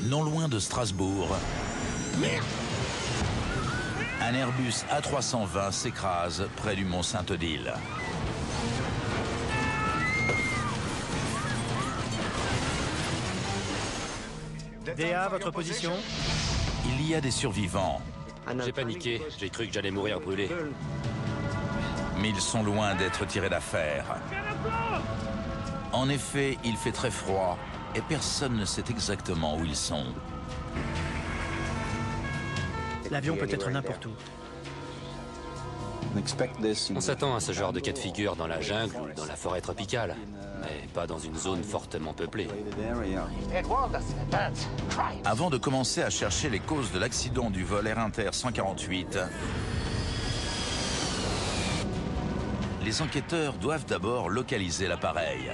Non loin de Strasbourg, un Airbus A320 s'écrase près du mont Sainte-Odile. DA, votre position? Il y a des survivants. J'ai paniqué, j'ai cru que j'allais mourir brûlé. Mais ils sont loin d'être tirés d'affaire. En effet, il fait très froid et personne ne sait exactement où ils sont. L'avion peut être n'importe où. On s'attend à ce genre de cas de figure dans la jungle ou dans la forêt tropicale, mais pas dans une zone fortement peuplée. Avant de commencer à chercher les causes de l'accident du vol Air Inter 148, les enquêteurs doivent d'abord localiser l'appareil.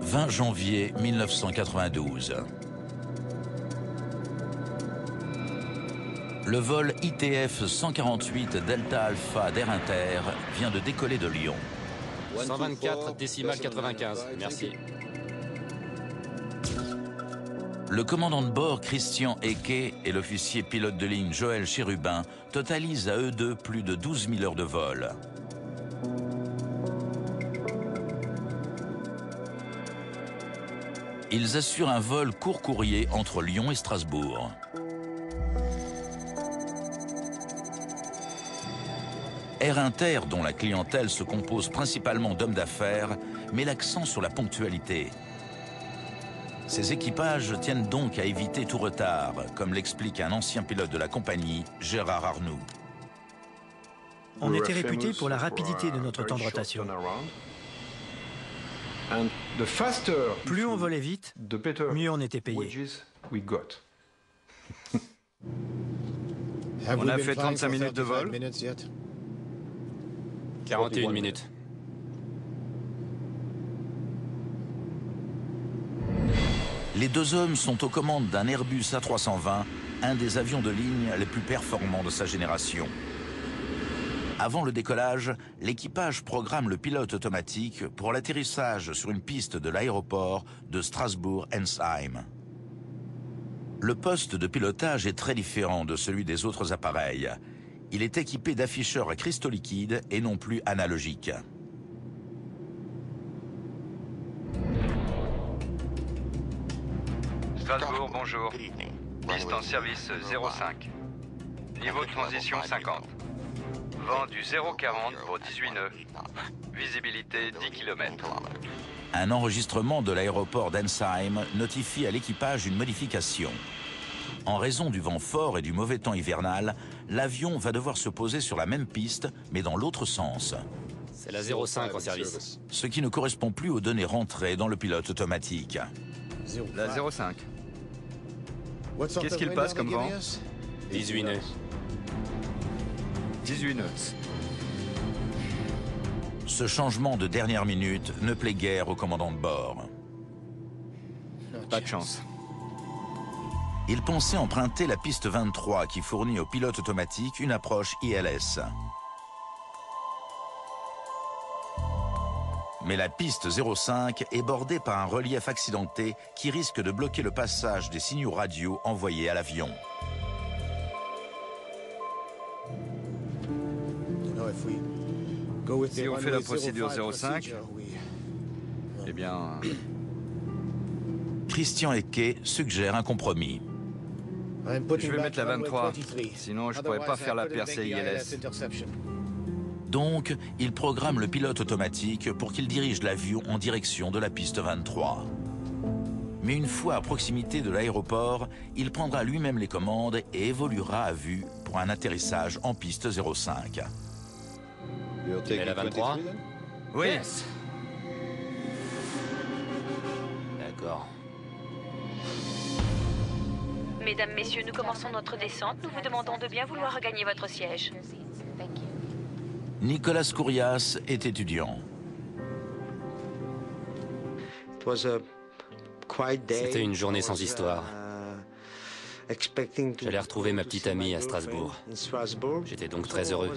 « 20 janvier 1992. Le vol ITF 148 Delta Alpha d'Air Inter vient de décoller de Lyon. 124 décimale 95, merci. Le commandant de bord Christian Eke et l'officier pilote de ligne Joël Chérubin totalisent à eux deux plus de 12 000 heures de vol. Ils assurent un vol court courrier entre Lyon et Strasbourg. Air Inter, dont la clientèle se compose principalement d'hommes d'affaires, met l'accent sur la ponctualité. Ces équipages tiennent donc à éviter tout retard, comme l'explique un ancien pilote de la compagnie, Gérard Arnoux. On était réputé pour la rapidité de notre temps de rotation. Plus on volait vite, mieux on était payé. On a fait 35 minutes de vol. 41 minutes. Les deux hommes sont aux commandes d'un Airbus A320, un des avions de ligne les plus performants de sa génération. Avant le décollage, l'équipage programme le pilote automatique pour l'atterrissage sur une piste de l'aéroport de Strasbourg-Ensheim. Le poste de pilotage est très différent de celui des autres appareils. Il est équipé d'afficheurs à cristaux liquides et non plus analogiques. Strasbourg, bonjour. Piste en service 05. Niveau de transition 50. Vent du 0,40 pour 18 nœuds. Visibilité 10 km. Un enregistrement de l'aéroport d'Ensheim notifie à l'équipage une modification. En raison du vent fort et du mauvais temps hivernal, l'avion va devoir se poser sur la même piste, mais dans l'autre sens. C'est la 05 en service. Ce qui ne correspond plus aux données rentrées dans le pilote automatique. La 05. Qu'est-ce qu'il passe comme vent? 18 nœuds. 18 nœuds. Ce changement de dernière minute ne plaît guère au commandant de bord. Pas de chance. Il pensait emprunter la piste 23 qui fournit au pilote automatique une approche ILS. Mais la piste 05 est bordée par un relief accidenté qui risque de bloquer le passage des signaux radio envoyés à l'avion. Si on fait la procédure 05, eh bien... Christian Eke suggère un compromis. Je vais mettre la 23, sinon je ne pourrais pas faire la percée ILS. Donc, il programme le pilote automatique pour qu'il dirige l'avion en direction de la piste 23. Mais une fois à proximité de l'aéroport, il prendra lui-même les commandes et évoluera à vue pour un atterrissage en piste 05. Et la 23? Oui. D'accord. Mesdames, Messieurs, nous commençons notre descente. Nous vous demandons de bien vouloir regagner votre siège. Nicolas Kourias est étudiant. C'était une journée sans histoire. J'allais retrouver ma petite amie à Strasbourg. J'étais donc très heureux.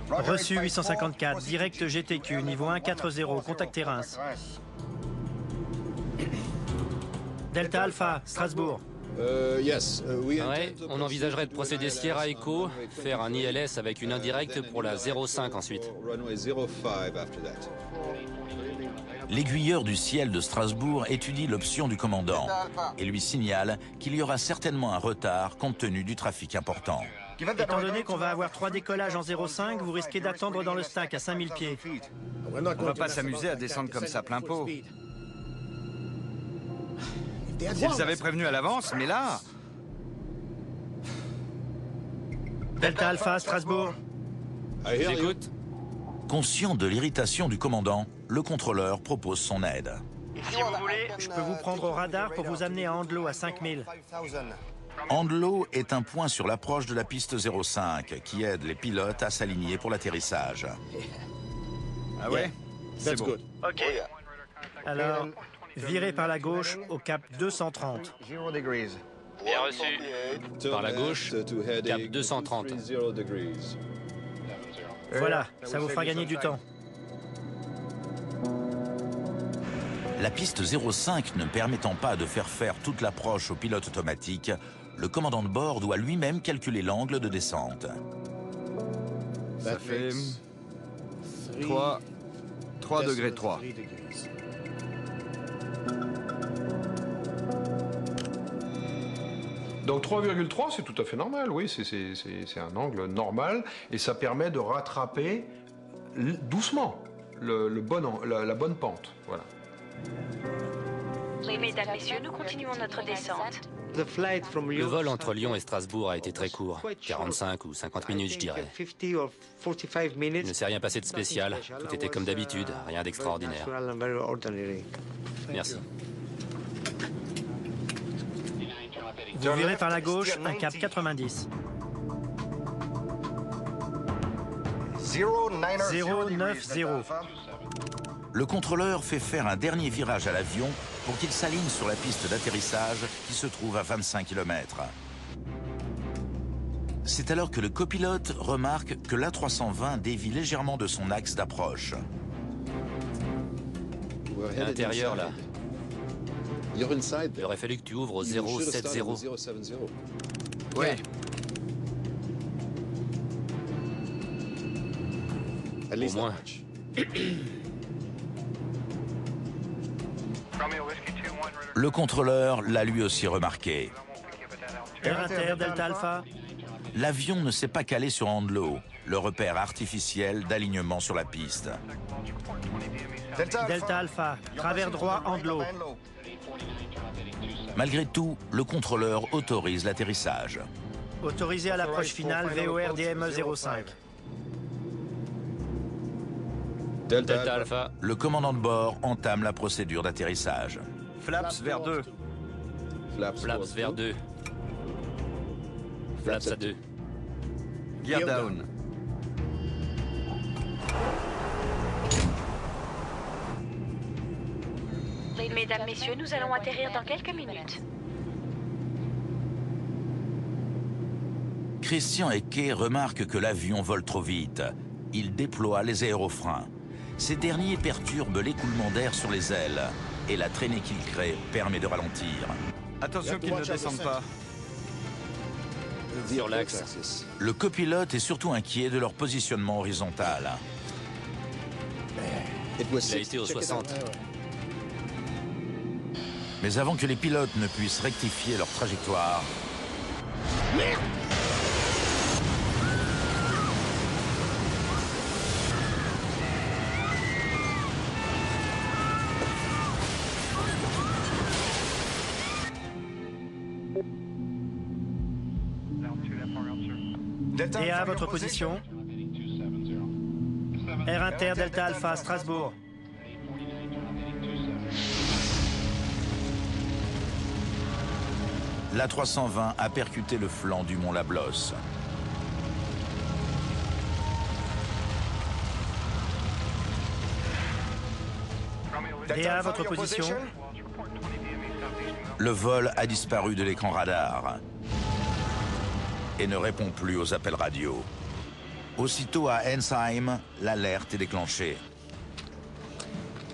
Reçu 854, direct GTQ, niveau 140, contactez Reims. Delta Alpha, Strasbourg. Ouais, on envisagerait de procéder Sierra Echo, faire un ILS avec une indirecte pour la 05 ensuite. L'aiguilleur du ciel de Strasbourg étudie l'option du commandant et lui signale qu'il y aura certainement un retard compte tenu du trafic important. Étant donné qu'on va avoir 3 décollages en 05, vous risquez d'attendre dans le stack à 5000 pieds. On va pas s'amuser à descendre comme ça plein pot. Ils avaient prévenu à l'avance, mais là... Delta Alpha, Strasbourg. J'écoute. Conscient de l'irritation du commandant, le contrôleur propose son aide. Si vous voulez, je peux vous prendre au radar pour vous amener à Andlo à 5000. Andlo est un point sur l'approche de la piste 05 qui aide les pilotes à s'aligner pour l'atterrissage. Ah ouais? C'est bon. Ok. Alors, virez par la gauche au cap 230. Bien reçu. Par la gauche, cap 230. Voilà, ça vous fera gagner du temps. La piste 05 ne permettant pas de faire toute l'approche au pilote automatique, le commandant de bord doit lui-même calculer l'angle de descente. Ça fait... 3 degrés 3. Donc 3,3 c'est tout à fait normal, oui, c'est un angle normal et ça permet de rattraper doucement la bonne pente. Voilà. Mesdames, Messieurs, nous continuons notre descente. Le vol entre Lyon et Strasbourg a été très court, 45 ou 50 minutes je dirais. Il ne s'est rien passé de spécial, tout était comme d'habitude, rien d'extraordinaire. Merci. Vous virez par la gauche, un cap 90. 090. Le contrôleur fait faire un dernier virage à l'avion pour qu'il s'aligne sur la piste d'atterrissage qui se trouve à 25 km. C'est alors que le copilote remarque que l'A320 dévie légèrement de son axe d'approche. À l'intérieur là. Il aurait fallu que tu ouvres au 070. Oui. Au moins. Le contrôleur l'a lui aussi remarqué. Air Inter, Delta Alpha. L'avion ne s'est pas calé sur Andlo, le repère artificiel d'alignement sur la piste. Delta Alpha, travers droit Andlo. Malgré tout, le contrôleur autorise l'atterrissage. Autorisé à l'approche finale VOR DME 05. Delta Alpha. Le commandant de bord entame la procédure d'atterrissage. Flaps vers 2. Flaps vers 2. Flaps à 2. Gear down. Mesdames, Messieurs, nous allons atterrir dans quelques minutes. Christian Ecke remarque que l'avion vole trop vite. Il déploie les aérofreins. Ces derniers perturbent l'écoulement d'air sur les ailes et la traînée qu'ils créent permet de ralentir. Attention qu'ils ne descendent pas. Sur l'axe. Le copilote est surtout inquiet de leur positionnement horizontal. Il a été au 60. Mais avant que les pilotes ne puissent rectifier leur trajectoire... Merde! Et à votre position. Air Inter, Delta Alpha, Strasbourg. L'A320 a percuté le flanc du mont Lablos. Léa, votre position? Le vol a disparu de l'écran radar et ne répond plus aux appels radio. Aussitôt à Ensheim, l'alerte est déclenchée.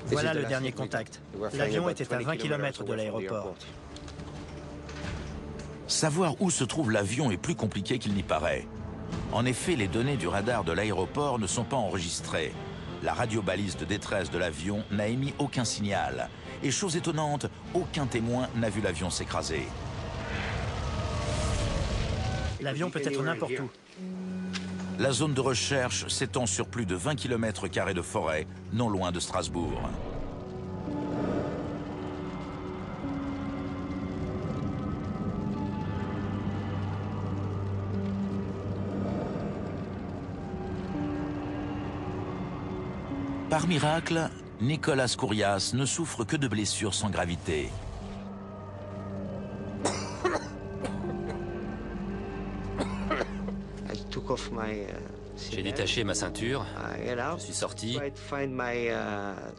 Voilà le dernier contact. L'avion était à 20 km de l'aéroport. Savoir où se trouve l'avion est plus compliqué qu'il n'y paraît. En effet, les données du radar de l'aéroport ne sont pas enregistrées. La radiobalise de détresse de l'avion n'a émis aucun signal. Et chose étonnante, aucun témoin n'a vu l'avion s'écraser. L'avion peut être n'importe où. La zone de recherche s'étend sur plus de 20 km² de forêt, non loin de Strasbourg. Par miracle, Nicolas Kourias ne souffre que de blessures sans gravité. J'ai détaché ma ceinture, je suis sorti.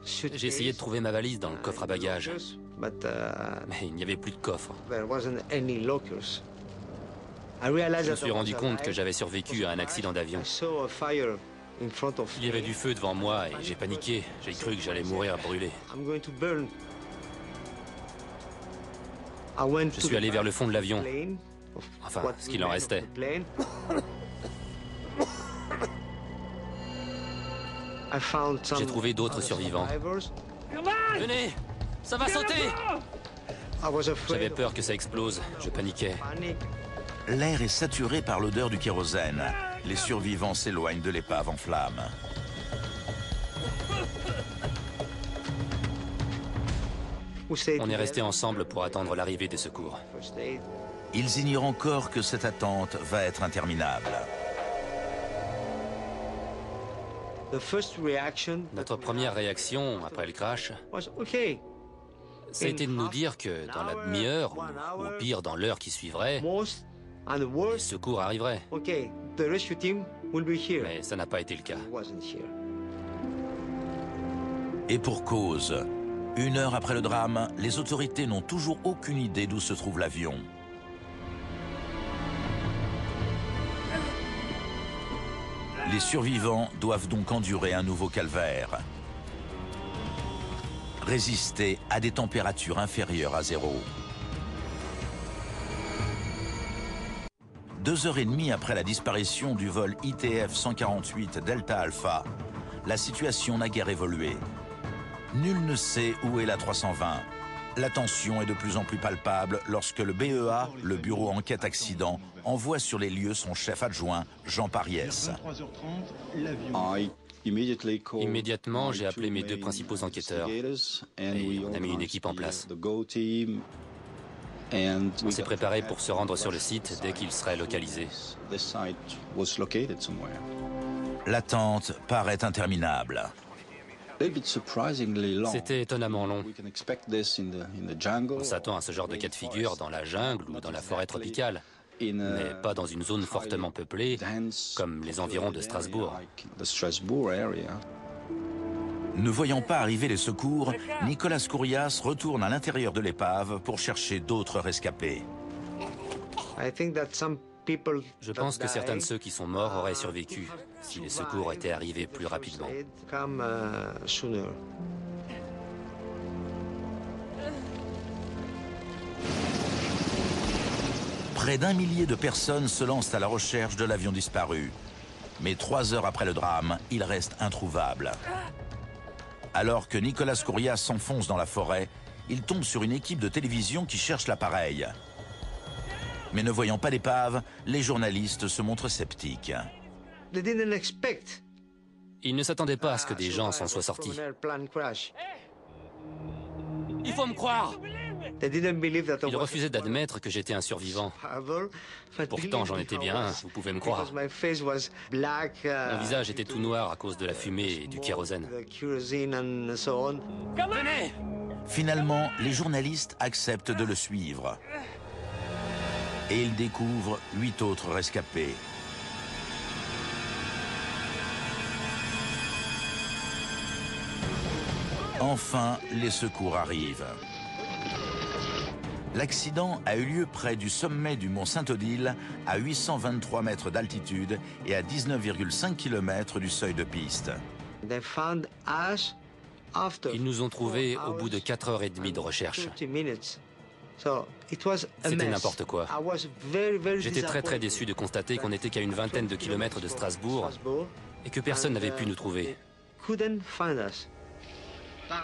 J'ai essayé de trouver ma valise dans le coffre à bagages, mais il n'y avait plus de coffre. Je me suis rendu compte que j'avais survécu à un accident d'avion. Il y avait du feu devant moi et j'ai paniqué. J'ai cru que j'allais mourir brûlé. Je suis allé vers le fond de l'avion. Enfin, ce qu'il en restait. J'ai trouvé d'autres survivants. Venez! Ça va sauter! J'avais peur que ça explose. Je paniquais. L'air est saturé par l'odeur du kérosène. Les survivants s'éloignent de l'épave en flammes. On est restés ensemble pour attendre l'arrivée des secours. Ils ignorent encore que cette attente va être interminable. Notre première réaction après le crash, ça a été de nous dire que dans la demi-heure, ou au pire dans l'heure qui suivrait, les secours arriveraient. Mais ça n'a pas été le cas. Et pour cause, 1 heure après le drame, les autorités n'ont toujours aucune idée d'où se trouve l'avion. Les survivants doivent donc endurer un nouveau calvaire. Résister à des températures inférieures à 0. 2h30 après la disparition du vol ITF-148 Delta Alpha, la situation n'a guère évolué. Nul ne sait où est l'A320. La tension est de plus en plus palpable lorsque le BEA, le Bureau Enquête Accident, envoie sur les lieux son chef adjoint, Jean Pariès. Immédiatement, j'ai appelé mes 2 principaux enquêteurs et on a mis une équipe en place. On s'est préparé pour se rendre sur le site dès qu'il serait localisé. L'attente paraît interminable. C'était étonnamment long. On s'attend à ce genre de cas de figure dans la jungle ou dans la forêt tropicale, mais pas dans une zone fortement peuplée comme les environs de Strasbourg. Ne voyant pas arriver les secours, Nicolas Kourias retourne à l'intérieur de l'épave pour chercher d'autres rescapés. Je pense que certains de ceux qui sont morts auraient survécu si les secours étaient arrivés plus rapidement. Près d'1 millier de personnes se lancent à la recherche de l'avion disparu. Mais 3 heures après le drame, il reste introuvable. Alors que Nicolas Kourias s'enfonce dans la forêt, il tombe sur une équipe de télévision qui cherche l'appareil. Mais ne voyant pas d'épave, les journalistes se montrent sceptiques. Ils ne s'attendaient pas à ce que des gens s'en soient sortis. Il faut me croire! Ils refusaient d'admettre que j'étais un survivant. Pourtant, j'en étais bien un, vous pouvez me croire. Mon visage était tout noir à cause de la fumée et du kérosène. Venez! Finalement, les journalistes acceptent de le suivre. Et il découvre 8 autres rescapés. Enfin, les secours arrivent. L'accident a eu lieu près du sommet du mont Saint-Odile, à 823 mètres d'altitude et à 19,5 km du seuil de piste. Ils nous ont trouvés au bout de 4h30 de recherche. C'était n'importe quoi. J'étais très déçu de constater qu'on n'était qu'à une vingtaine de kilomètres de Strasbourg et que personne n'avait pu nous trouver.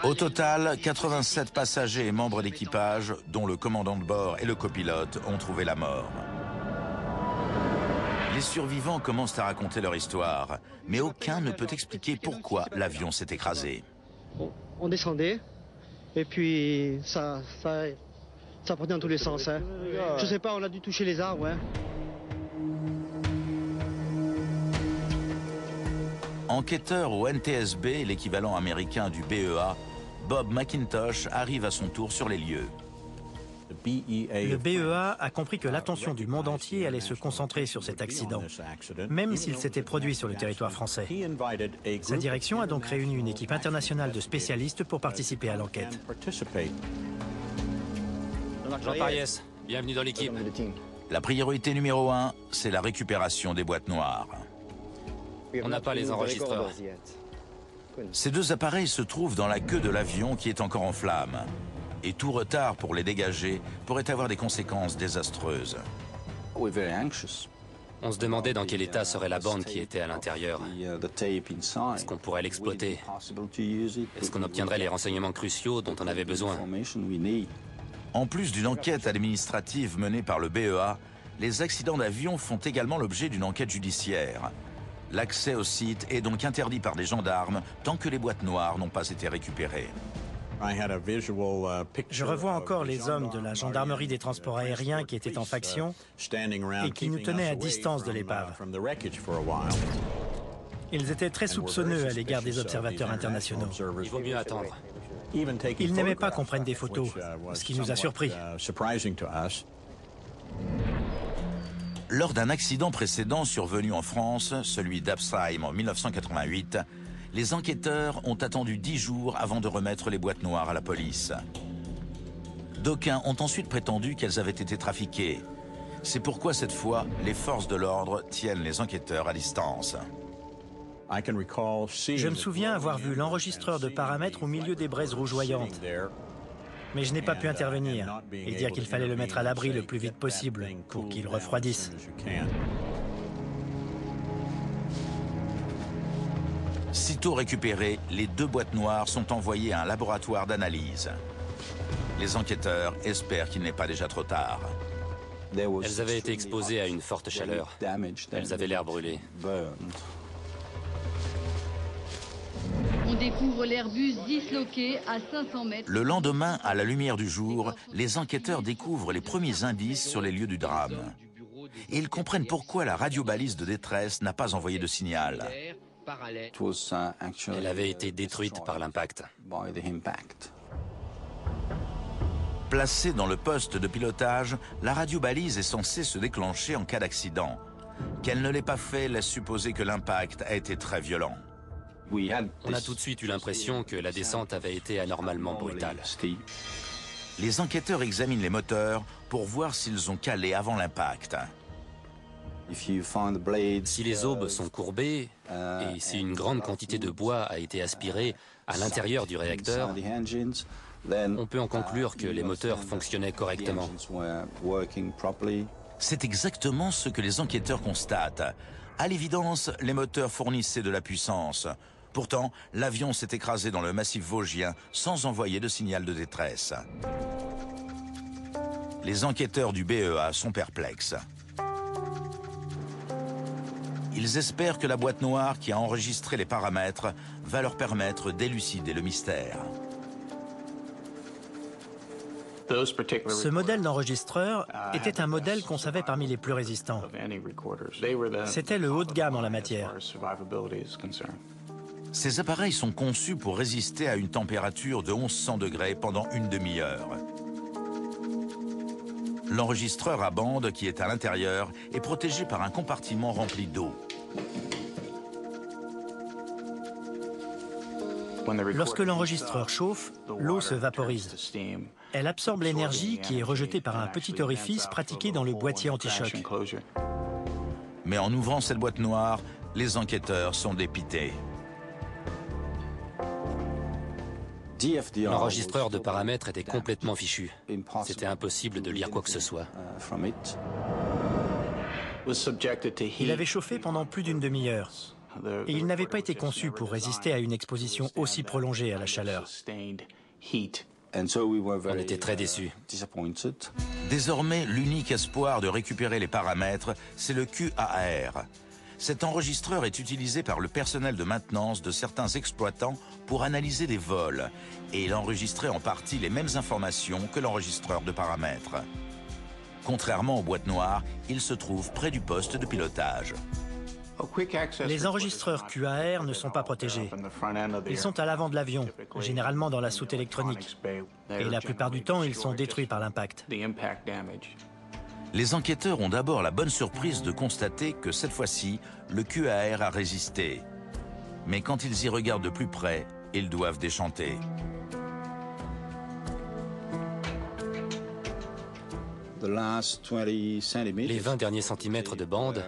Au total, 87 passagers et membres d'équipage, dont le commandant de bord et le copilote, ont trouvé la mort. Les survivants commencent à raconter leur histoire, mais aucun ne peut expliquer pourquoi l'avion s'est écrasé. On descendait, et puis ça partait dans tous les sens. Hein. Je sais pas, on a dû toucher les arbres. Hein. Enquêteur au NTSB, l'équivalent américain du BEA, Bob McIntosh arrive à son tour sur les lieux. Le BEA a compris que l'attention du monde entier allait se concentrer sur cet accident, même s'il s'était produit sur le territoire français. Sa direction a donc réuni une équipe internationale de spécialistes pour participer à l'enquête. Jean Pariès, bienvenue dans l'équipe. La priorité numéro 1, c'est la récupération des boîtes noires. On n'a pas les enregistreurs. Ces deux appareils se trouvent dans la queue de l'avion qui est encore en flammes. Et tout retard pour les dégager pourrait avoir des conséquences désastreuses. On se demandait dans quel état serait la bande qui était à l'intérieur. Est-ce qu'on pourrait l'exploiter? Est-ce qu'on obtiendrait les renseignements cruciaux dont on avait besoin? En plus d'une enquête administrative menée par le BEA, les accidents d'avion font également l'objet d'une enquête judiciaire. L'accès au site est donc interdit par des gendarmes tant que les boîtes noires n'ont pas été récupérées. Je revois encore les hommes de la gendarmerie des transports aériens qui étaient en faction et qui nous tenaient à distance de l'épave. Ils étaient très soupçonneux à l'égard des observateurs internationaux. Il vaut mieux attendre. Ils n'aimaient pas qu'on prenne des photos, ce qui nous a surpris. Lors d'un accident précédent survenu en France, celui d'Absheim en 1988, les enquêteurs ont attendu 10 jours avant de remettre les boîtes noires à la police. D'aucuns ont ensuite prétendu qu'elles avaient été trafiquées. C'est pourquoi cette fois, les forces de l'ordre tiennent les enquêteurs à distance. Je me souviens avoir vu l'enregistreur de paramètres au milieu des braises rougeoyantes. Mais je n'ai pas pu intervenir et dire qu'il fallait le mettre à l'abri le plus vite possible pour qu'il refroidisse. Sitôt récupérées, les 2 boîtes noires sont envoyées à un laboratoire d'analyse. Les enquêteurs espèrent qu'il n'est pas déjà trop tard. Elles avaient été exposées à une forte chaleur. Elles avaient l'air brûlées. On découvre l'Airbus disloqué à 500 mètres. Le lendemain, à la lumière du jour, les enquêteurs découvrent les premiers indices sur les lieux du drame. Et ils comprennent pourquoi la radiobalise de détresse n'a pas envoyé de signal. Elle avait été détruite par l'impact. Placée dans le poste de pilotage, la radiobalise est censée se déclencher en cas d'accident. Qu'elle ne l'ait pas fait laisse supposer que l'impact a été très violent. On a tout de suite eu l'impression que la descente avait été anormalement brutale. Les enquêteurs examinent les moteurs pour voir s'ils ont calé avant l'impact. Si les aubes sont courbées et si une grande quantité de bois a été aspirée à l'intérieur du réacteur, on peut en conclure que les moteurs fonctionnaient correctement. C'est exactement ce que les enquêteurs constatent. À l'évidence, les moteurs fournissaient de la puissance. Pourtant, l'avion s'est écrasé dans le massif vosgien sans envoyer de signal de détresse. Les enquêteurs du BEA sont perplexes. Ils espèrent que la boîte noire qui a enregistré les paramètres va leur permettre d'élucider le mystère. Ce modèle d'enregistreur était un modèle qu'on savait parmi les plus résistants. C'était le haut de gamme en la matière. Ces appareils sont conçus pour résister à une température de 1100 degrés pendant une demi-heure. L'enregistreur à bande qui est à l'intérieur est protégé par un compartiment rempli d'eau. Lorsque l'enregistreur chauffe, l'eau se vaporise. Elle absorbe l'énergie qui est rejetée par un petit orifice pratiqué dans le boîtier anti-choc. Mais en ouvrant cette boîte noire, les enquêteurs sont dépités. L'enregistreur de paramètres était complètement fichu. C'était impossible de lire quoi que ce soit. Il avait chauffé pendant plus d'une demi-heure. Et il n'avait pas été conçu pour résister à une exposition aussi prolongée à la chaleur. On était très déçus. Désormais, l'unique espoir de récupérer les paramètres, c'est le QAR. Cet enregistreur est utilisé par le personnel de maintenance de certains exploitants pour analyser des vols. Et il enregistrait en partie les mêmes informations que l'enregistreur de paramètres. Contrairement aux boîtes noires, il se trouve près du poste de pilotage. Les enregistreurs QAR ne sont pas protégés. Ils sont à l'avant de l'avion, généralement dans la soute électronique. Et la plupart du temps, ils sont détruits par l'impact. Les enquêteurs ont d'abord la bonne surprise de constater que cette fois-ci, le QAR a résisté. Mais quand ils y regardent de plus près, ils doivent déchanter. Les 20 derniers centimètres de bande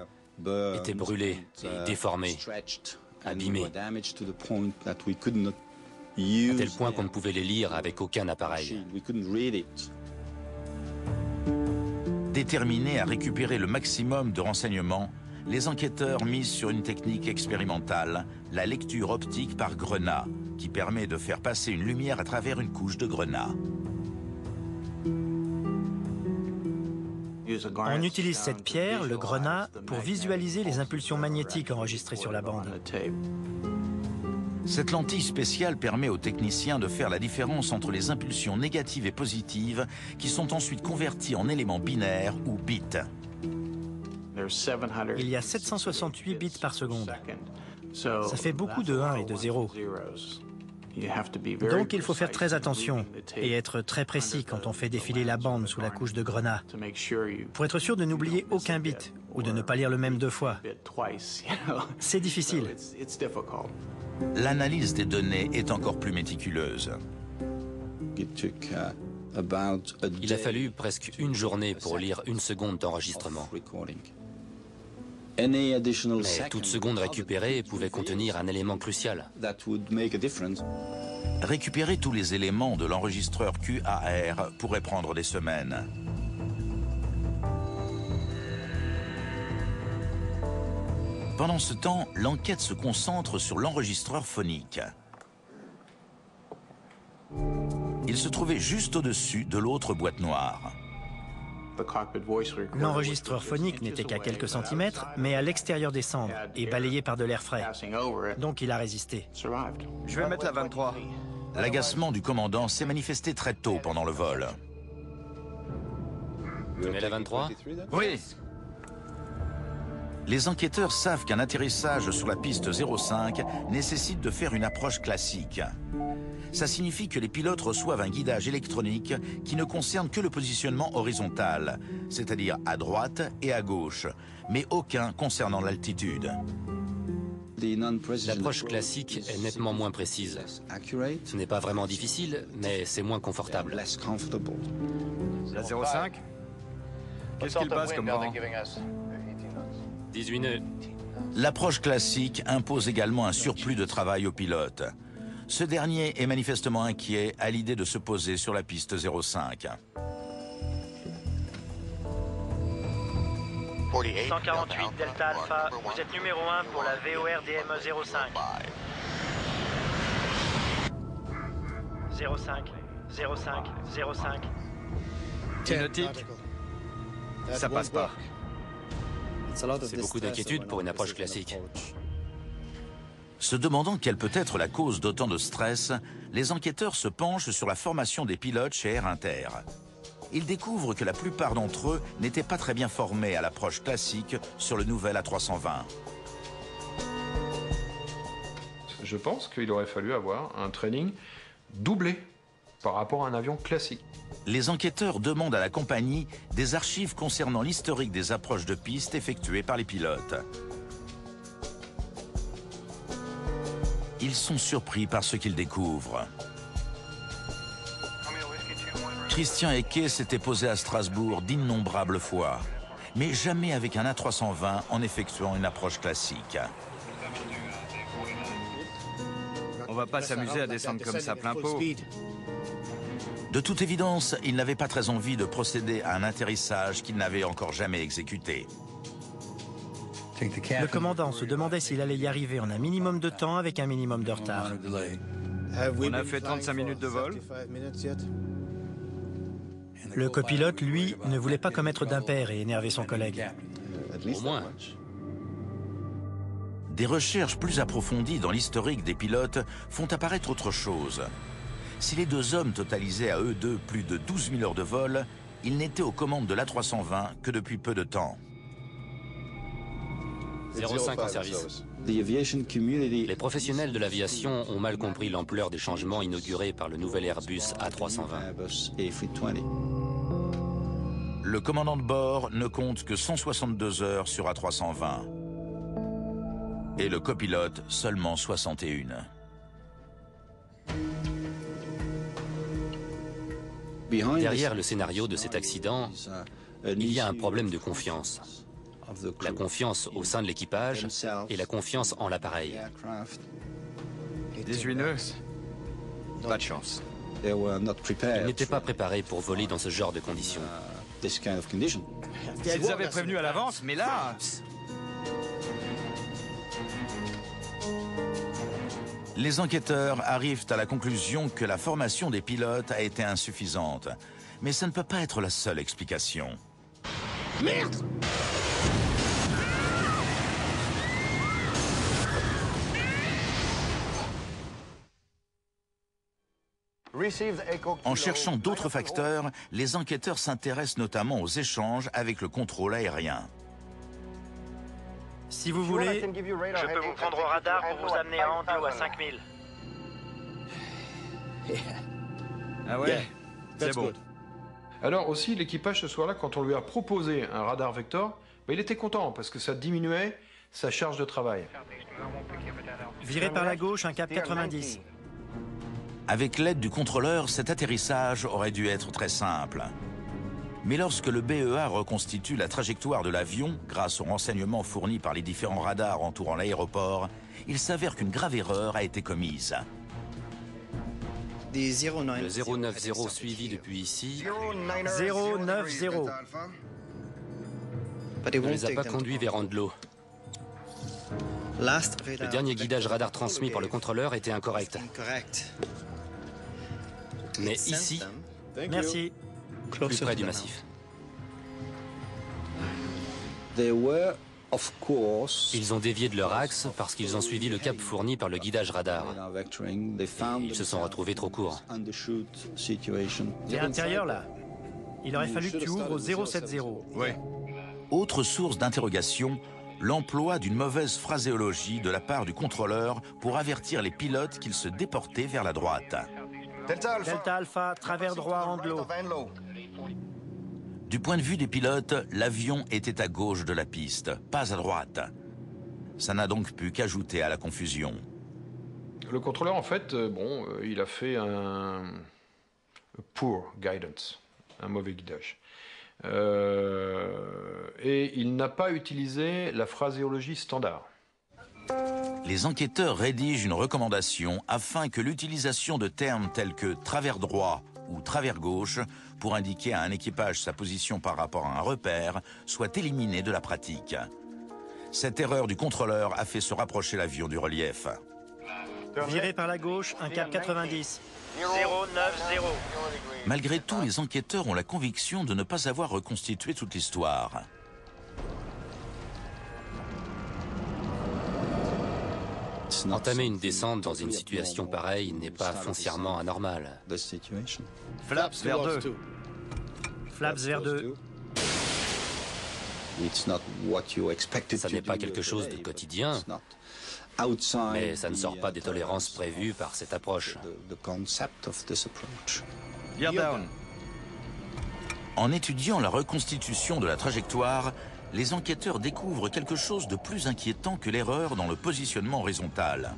étaient brûlés et déformés, abîmés, à tel point qu'on ne pouvait les lire avec aucun appareil. Déterminés à récupérer le maximum de renseignements, les enquêteurs misent sur une technique expérimentale, la lecture optique par grenat, qui permet de faire passer une lumière à travers une couche de grenat. On utilise cette pierre, le grenat, pour visualiser les impulsions magnétiques enregistrées sur la bande. Cette lentille spéciale permet aux techniciens de faire la différence entre les impulsions négatives et positives qui sont ensuite converties en éléments binaires ou bits. Il y a 768 bits par seconde. Ça fait beaucoup de 1 et de 0. Donc il faut faire très attention et être très précis quand on fait défiler la bande sous la couche de grenat, pour être sûr de n'oublier aucun bit ou de ne pas lire le même deux fois. C'est difficile. L'analyse des données est encore plus méticuleuse. Il a fallu presque une journée pour lire une seconde d'enregistrement. Mais toute seconde récupérée pouvait contenir un élément crucial. Récupérer tous les éléments de l'enregistreur QAR pourrait prendre des semaines. Pendant ce temps, l'enquête se concentre sur l'enregistreur phonique. Il se trouvait juste au-dessus de l'autre boîte noire. L'enregistreur phonique n'était qu'à quelques centimètres, mais à l'extérieur des cendres et balayé par de l'air frais. Donc il a résisté. Je vais mettre la 23. L'agacement du commandant s'est manifesté très tôt pendant le vol. Tu mets la 23 ? Oui. Les enquêteurs savent qu'un atterrissage sur la piste 05 nécessite de faire une approche classique. Ça signifie que les pilotes reçoivent un guidage électronique qui ne concerne que le positionnement horizontal, c'est-à-dire à droite et à gauche, mais aucun concernant l'altitude. L'approche classique est nettement moins précise. Ce n'est pas vraiment difficile, mais c'est moins confortable. La 05 ? Qu'est-ce qu'il passe comme vent ? 18 nœuds. L'approche classique impose également un surplus de travail au pilote. Ce dernier est manifestement inquiet à l'idée de se poser sur la piste 05. 148 Delta Alpha, vous êtes numéro 1 pour la VOR DME 05. 05, 05, 05. Nautique ? Ça passe pas. C'est beaucoup d'inquiétude pour une approche classique. Se demandant quelle peut être la cause d'autant de stress, les enquêteurs se penchent sur la formation des pilotes chez Air Inter. Ils découvrent que la plupart d'entre eux n'étaient pas très bien formés à l'approche classique sur le nouvel A320. Je pense qu'il aurait fallu avoir un training doublé par rapport à un avion classique. Les enquêteurs demandent à la compagnie des archives concernant l'historique des approches de piste effectuées par les pilotes. Ils sont surpris par ce qu'ils découvrent. Christian Ecke s'était posé à Strasbourg d'innombrables fois, mais jamais avec un A320 en effectuant une approche classique. On va pas s'amuser à descendre comme ça plein pot. De toute évidence, il n'avait pas très envie de procéder à un atterrissage qu'il n'avait encore jamais exécuté. Le commandant se demandait s'il allait y arriver en un minimum de temps avec un minimum de retard. On a fait 35 minutes de vol. Le copilote, lui, ne voulait pas commettre d'impair et énerver son collègue. Au moins. Des recherches plus approfondies dans l'historique des pilotes font apparaître autre chose. Si les deux hommes totalisaient à eux deux plus de 12 000 heures de vol, ils n'étaient aux commandes de l'A320 que depuis peu de temps. 05 en service. Les professionnels de l'aviation ont mal compris l'ampleur des changements inaugurés par le nouvel Airbus A320. Le commandant de bord ne compte que 162 heures sur A320. Et le copilote seulement 61. Derrière le scénario de cet accident, il y a un problème de confiance. La confiance au sein de l'équipage et la confiance en l'appareil. 18 nœuds. Pas de chance. Ils n'étaient pas préparés pour voler dans ce genre de conditions. Ils avaient prévenu à l'avance, mais là... Les enquêteurs arrivent à la conclusion que la formation des pilotes a été insuffisante. Mais ça ne peut pas être la seule explication. Merde! En cherchant d'autres facteurs, les enquêteurs s'intéressent notamment aux échanges avec le contrôle aérien. Si vous voulez, je peux vous prendre au radar pour vous amener à Andlo à 5000. Ah ouais, c'est bon. Alors aussi, l'équipage ce soir-là, quand on lui a proposé un radar Vector, il était content parce que ça diminuait sa charge de travail. Virez par la gauche, un cap 90. Avec l'aide du contrôleur, cet atterrissage aurait dû être très simple. Mais lorsque le BEA reconstitue la trajectoire de l'avion, grâce aux renseignements fournis par les différents radars entourant l'aéroport, il s'avère qu'une grave erreur a été commise. Le 090 suivi depuis ici 090. ne les a pas conduits vers Andlo. Le dernier guidage radar transmis par le contrôleur était incorrect. Mais ici, merci. Plus près du massif. Ils ont dévié de leur axe parce qu'ils ont suivi le cap fourni par le guidage radar. Ils se sont retrouvés trop courts. C'est à l'intérieur, là. Il aurait fallu que tu ouvres au 070. Oui. Autre source d'interrogation, l'emploi d'une mauvaise phraséologie de la part du contrôleur pour avertir les pilotes qu'ils se déportaient vers la droite. Delta Alpha, travers droit Andlo. Du point de vue des pilotes, l'avion était à gauche de la piste, pas à droite. Ça n'a donc pu qu'ajouter à la confusion. Le contrôleur, en fait, il a fait un poor guidance, un mauvais guidage. Et il n'a pas utilisé la phraséologie standard. Les enquêteurs rédigent une recommandation afin que l'utilisation de termes tels que travers droit ou travers gauche pour indiquer à un équipage sa position par rapport à un repère soit éliminée de la pratique. Cette erreur du contrôleur a fait se rapprocher l'avion du relief. Virez par la gauche, un cap 90. 090. Malgré tout, les enquêteurs ont la conviction de ne pas avoir reconstitué toute l'histoire. Entamer une descente dans une situation pareille n'est pas foncièrement anormal. Flaps vers 2. Flaps vers 2. Ça n'est pas quelque chose de quotidien. Mais ça ne sort pas des tolérances prévues par cette approche. Gear down. En étudiant la reconstitution de la trajectoire, les enquêteurs découvrent quelque chose de plus inquiétant que l'erreur dans le positionnement horizontal.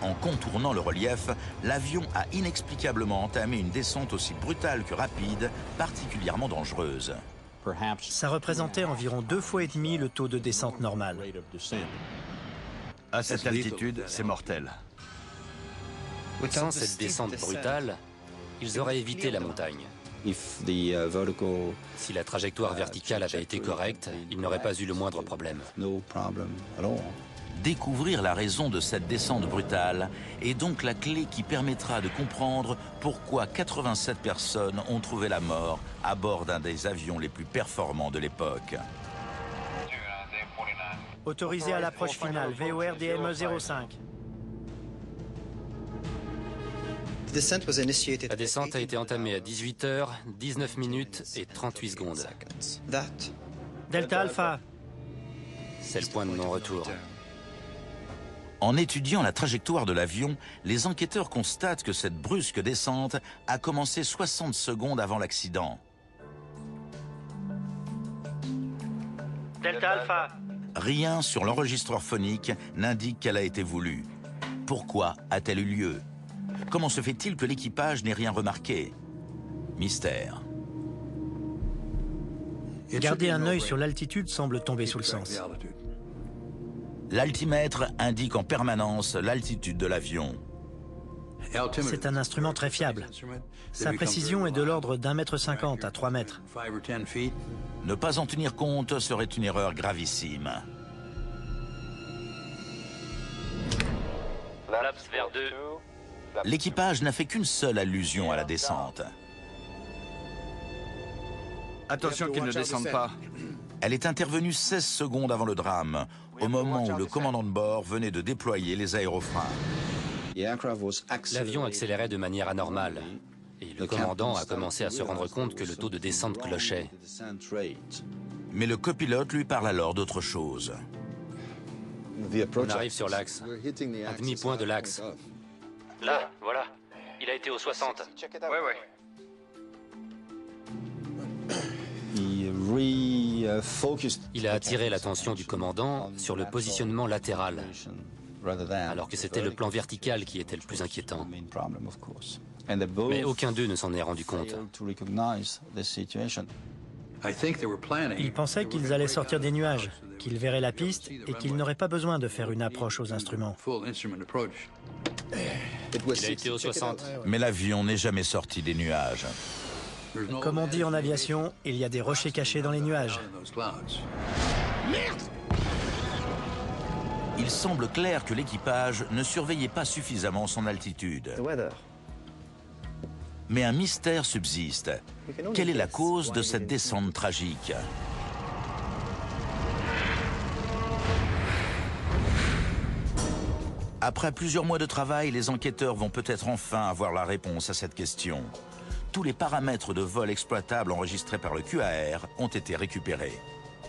En contournant le relief, l'avion a inexplicablement entamé une descente aussi brutale que rapide, particulièrement dangereuse. Ça représentait environ 2,5 fois le taux de descente normal. À cette altitude, c'est mortel. Sans cette descente brutale, ils auraient évité la montagne. Si la trajectoire verticale avait été correcte, ils n'auraient pas eu le moindre problème. Découvrir la raison de cette descente brutale est donc la clé qui permettra de comprendre pourquoi 87 personnes ont trouvé la mort à bord d'un des avions les plus performants de l'époque. Autorisé à l'approche finale, VOR DME 05. La descente a été entamée à 18h, 19 minutes et 38 secondes. Delta Alpha. C'est le point de non-retour. En étudiant la trajectoire de l'avion, les enquêteurs constatent que cette brusque descente a commencé 60 secondes avant l'accident. Delta Alpha. Rien sur l'enregistreur phonique n'indique qu'elle a été voulue. Pourquoi a-t-elle eu lieu? Comment se fait-il que l'équipage n'ait rien remarqué? Mystère. Garder un œil sur l'altitude semble tomber sous le sens. L'altimètre indique en permanence l'altitude de l'avion. C'est un instrument très fiable. Sa précision est de l'ordre d'1,50 m à 3 mètres. Ne pas en tenir compte serait une erreur gravissime. Flaps vers 2. L'équipage n'a fait qu'une seule allusion à la descente. Attention qu'ils ne descendent pas. Elle est intervenue 16 secondes avant le drame, au moment où le commandant de bord venait de déployer les aérofreins. L'avion accélérait de manière anormale. Et le commandant a commencé à se rendre compte que le taux de descente clochait. Mais le copilote lui parle alors d'autre chose. On arrive sur l'axe, un demi-point de l'axe. Là, voilà. Il a été au 60. Ouais. Il a attiré l'attention du commandant sur le positionnement latéral, alors que c'était le plan vertical qui était le plus inquiétant. Mais aucun d'eux ne s'en est rendu compte. Ils pensaient qu'ils allaient sortir des nuages, qu'ils verraient la piste et qu'ils n'auraient pas besoin de faire une approche aux instruments. Il a été au 60. Mais l'avion n'est jamais sorti des nuages. Comme on dit en aviation, il y a des rochers cachés dans les nuages. Il semble clair que l'équipage ne surveillait pas suffisamment son altitude. Mais un mystère subsiste. Quelle est la cause de cette descente tragique? Après plusieurs mois de travail, les enquêteurs vont peut-être enfin avoir la réponse à cette question. Tous les paramètres de vol exploitables enregistrés par le QAR ont été récupérés.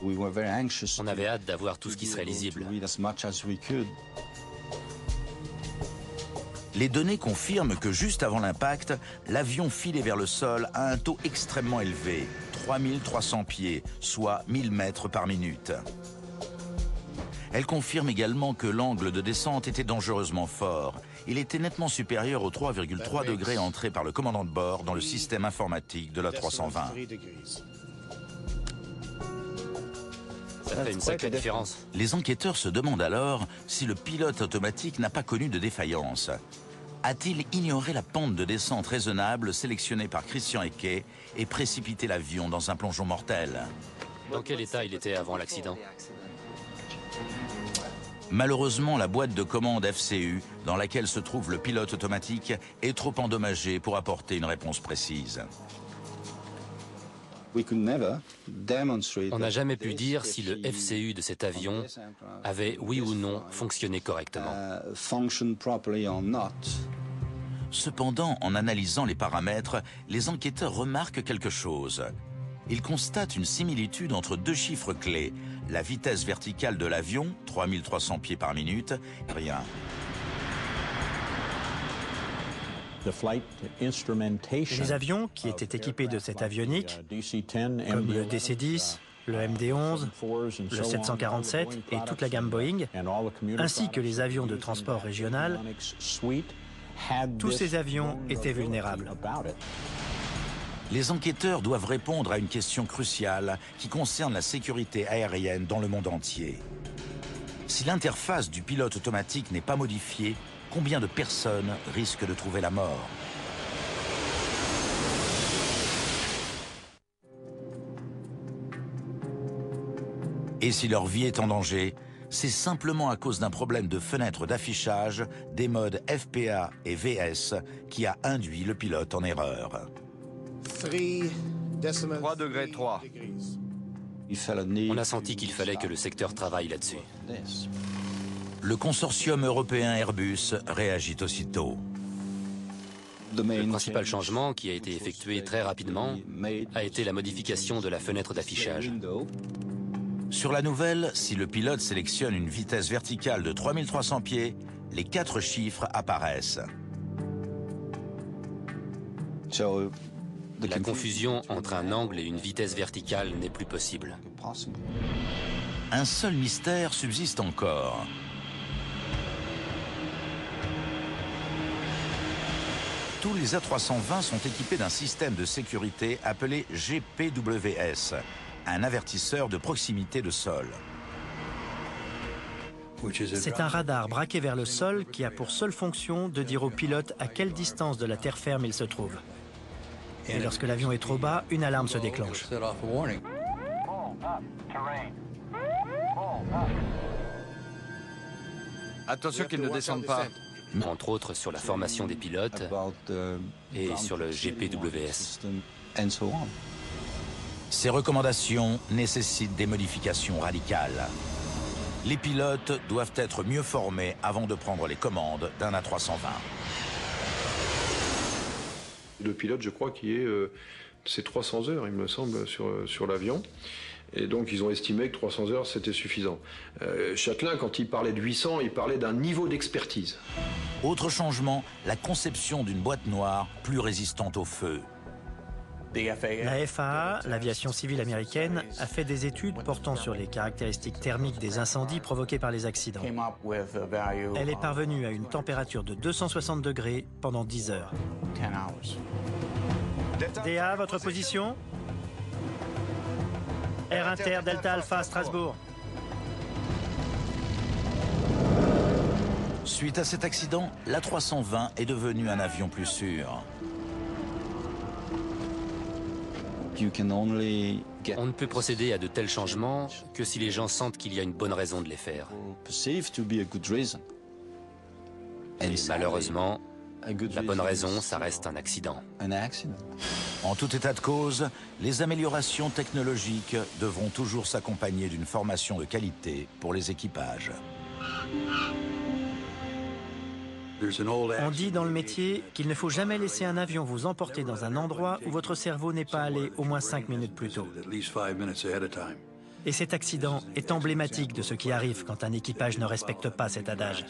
On avait hâte d'avoir tout ce qui serait lisible. Les données confirment que juste avant l'impact, l'avion filait vers le sol à un taux extrêmement élevé, 3300 pieds, soit 1000 mètres par minute. Elle confirme également que l'angle de descente était dangereusement fort. Il était nettement supérieur aux 3,3 degrés entrés par le commandant de bord dans le système informatique de la 320. Ça fait une sacrée différence. Les enquêteurs se demandent alors si le pilote automatique n'a pas connu de défaillance. A-t-il ignoré la pente de descente raisonnable sélectionnée par Christian Ecke et précipité l'avion dans un plongeon mortel? Dans quel état il était avant l'accident? Malheureusement, la boîte de commande FCU, dans laquelle se trouve le pilote automatique, est trop endommagée pour apporter une réponse précise. On n'a jamais pu dire si le FCU de cet avion avait, oui ou non, fonctionné correctement. Cependant, en analysant les paramètres, les enquêteurs remarquent quelque chose. il constate une similitude entre deux chiffres clés, la vitesse verticale de l'avion, 3300 pieds par minute, rien. Les avions qui étaient équipés de cette avionique, comme le DC-10, le MD-11, le 747 et toute la gamme Boeing, ainsi que les avions de transport régional, tous ces avions étaient vulnérables. Les enquêteurs doivent répondre à une question cruciale qui concerne la sécurité aérienne dans le monde entier. Si l'interface du pilote automatique n'est pas modifiée, combien de personnes risquent de trouver la mort? Et si leur vie est en danger, c'est simplement à cause d'un problème de fenêtre d'affichage des modes FPA et VS qui a induit le pilote en erreur. 3 degrés 3. On a senti qu'il fallait que le secteur travaille là-dessus. Le consortium européen Airbus réagit aussitôt. Le principal changement, qui a été effectué très rapidement, a été la modification de la fenêtre d'affichage. Sur la nouvelle, si le pilote sélectionne une vitesse verticale de 3300 pieds, les 4 chiffres apparaissent. La confusion entre un angle et une vitesse verticale n'est plus possible. Un seul mystère subsiste encore. Tous les A320 sont équipés d'un système de sécurité appelé GPWS, un avertisseur de proximité de sol. C'est un radar braqué vers le sol qui a pour seule fonction de dire au pilote à quelle distance de la terre ferme il se trouve. Et lorsque l'avion est trop bas, une alarme se déclenche. Attention qu'ils ne descendent pas. Entre autres sur la formation des pilotes et sur le GPWS. Ces recommandations nécessitent des modifications radicales. Les pilotes doivent être mieux formés avant de prendre les commandes d'un A320. Le pilote, je crois, c'est 300 heures, il me semble, sur l'avion. Et donc, ils ont estimé que 300 heures, c'était suffisant. Chatelain, quand il parlait de 800, il parlait d'un niveau d'expertise. Autre changement, la conception d'une boîte noire plus résistante au feu. La FAA, l'aviation civile américaine, a fait des études portant sur les caractéristiques thermiques des incendies provoqués par les accidents. Elle est parvenue à une température de 260 degrés pendant 10 heures. DA, votre position? Air Inter, Delta Alpha, Strasbourg. Suite à cet accident, l'A320 est devenu un avion plus sûr. On ne peut procéder à de tels changements que si les gens sentent qu'il y a une bonne raison de les faire. Et malheureusement, la bonne raison, ça reste un accident. En tout état de cause, les améliorations technologiques devront toujours s'accompagner d'une formation de qualité pour les équipages. On dit dans le métier qu'il ne faut jamais laisser un avion vous emporter dans un endroit où votre cerveau n'est pas allé au moins 5 minutes plus tôt. Et cet accident est emblématique de ce qui arrive quand un équipage ne respecte pas cet adage.